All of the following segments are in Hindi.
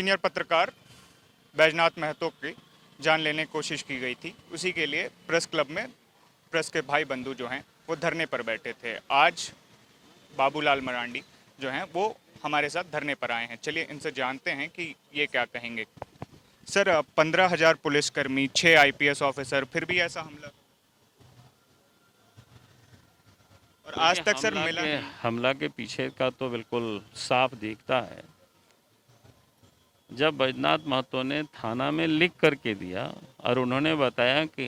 सीनियर पत्रकार बैजनाथ महतो की जान लेने की कोशिश की गई थी। उसी के लिए प्रेस क्लब में प्रेस के भाई बंधु जो हैं वो धरने पर बैठे थे। आज बाबूलाल मरांडी जो हैं वो हमारे साथ धरने पर आए हैं। चलिए इनसे जानते हैं कि ये क्या कहेंगे। सर, 15,000 पुलिसकर्मी, 6 आईपीएस ऑफिसर, फिर भी ऐसा हमला, और देखिए, आज तक सर मिला नहीं। हमला के पीछे का तो बिल्कुल साफ दिखता है। जब बैजनाथ महतो ने थाना में लिख करके दिया और उन्होंने बताया कि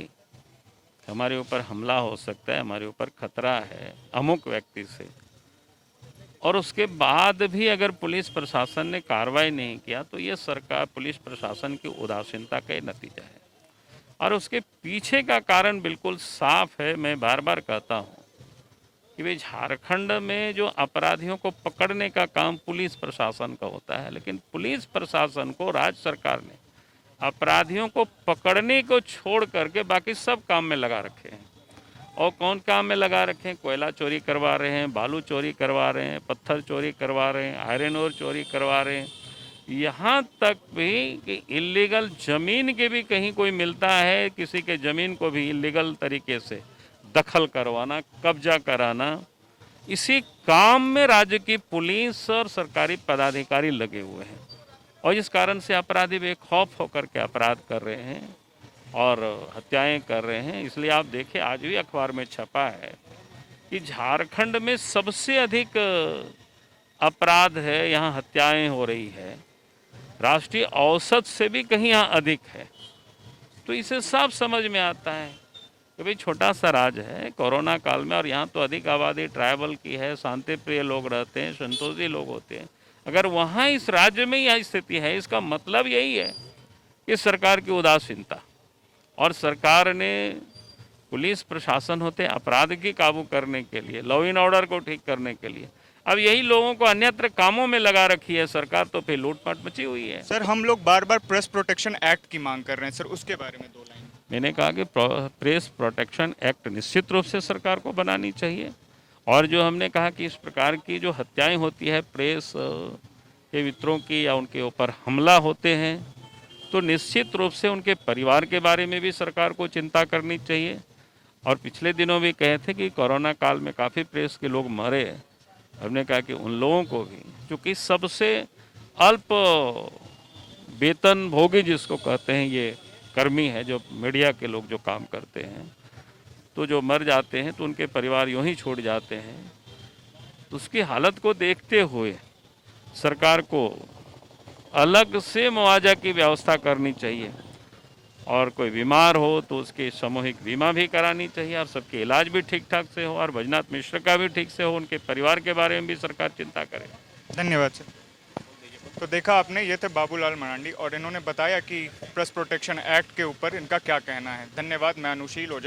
हमारे ऊपर हमला हो सकता है, हमारे ऊपर खतरा है अमुक व्यक्ति से, और उसके बाद भी अगर पुलिस प्रशासन ने कार्रवाई नहीं किया तो ये सरकार पुलिस प्रशासन की उदासीनता का ही नतीजा है। और उसके पीछे का कारण बिल्कुल साफ है। मैं बार बार कहता हूँ कि भाई, झारखंड में जो अपराधियों को पकड़ने का काम पुलिस प्रशासन का होता है, लेकिन पुलिस प्रशासन को राज्य सरकार ने अपराधियों को पकड़ने को छोड़ करके बाकी सब काम में लगा रखे हैं। और कौन काम में लगा रखे हैं? कोयला चोरी करवा रहे हैं, बालू चोरी करवा रहे हैं, पत्थर चोरी करवा रहे हैं, आयरन ओर चोरी करवा रहे हैं। यहाँ तक भी कि इलीगल ज़मीन के भी कहीं कोई मिलता है, किसी के ज़मीन को भी इलीगल तरीके से दखल करवाना, कब्जा कराना, इसी काम में राज्य की पुलिस और सरकारी पदाधिकारी लगे हुए हैं। और इस कारण से अपराधी बेखौफ होकर के अपराध कर रहे हैं और हत्याएं कर रहे हैं। इसलिए आप देखिए, आज भी अखबार में छपा है कि झारखंड में सबसे अधिक अपराध है, यहाँ हत्याएं हो रही है, राष्ट्रीय औसत से भी कहीं यहाँ अधिक है। तो इसे साफ समझ में आता है कि भाई, छोटा सा राज्य है कोरोना काल में, और यहाँ तो अधिक आबादी ट्राइबल की है, शांति प्रिय लोग रहते हैं, संतोषी लोग होते हैं। अगर वहाँ इस राज्य में यह स्थिति है, इसका मतलब यही है कि सरकार की उदासीनता, और सरकार ने पुलिस प्रशासन होते अपराध की काबू करने के लिए, लॉ एंड ऑर्डर को ठीक करने के लिए, अब यही लोगों को अन्यत्र कामों में लगा रखी है सरकार, तो फिर लूटपाट मची हुई है। सर, हम लोग बार बार प्रेस प्रोटेक्शन एक्ट की मांग कर रहे हैं, सर उसके बारे में 2 लाइन। मैंने कहा कि प्रेस प्रोटेक्शन एक्ट निश्चित रूप से सरकार को बनानी चाहिए। और जो हमने कहा कि इस प्रकार की जो हत्याएं होती है, प्रेस के मित्रों की या उनके ऊपर हमला होते हैं, तो निश्चित रूप से उनके परिवार के बारे में भी सरकार को चिंता करनी चाहिए। और पिछले दिनों भी कहे थे कि कोरोना काल में काफ़ी प्रेस के लोग मरे। हमने कहा कि उन लोगों को भी, क्योंकि सबसे अल्प वेतन भोगी जिसको कहते हैं ये कर्मी है, जो मीडिया के लोग जो काम करते हैं, तो जो मर जाते हैं तो उनके परिवार यूं ही छूट जाते हैं। तो उसकी हालत को देखते हुए सरकार को अलग से मुआवजा की व्यवस्था करनी चाहिए, और कोई बीमार हो तो उसकी सामूहिक बीमा भी करानी चाहिए, और सबके इलाज भी ठीक ठाक से हो, और बैजनाथ मिश्र का भी ठीक से हो, उनके परिवार के बारे में भी सरकार चिंता करे। धन्यवाद सर। तो देखा आपने, ये थे बाबूलाल मरांडी और इन्होंने बताया कि प्रेस प्रोटेक्शन एक्ट के ऊपर इनका क्या कहना है। धन्यवाद। मैं अनुशील ओझा,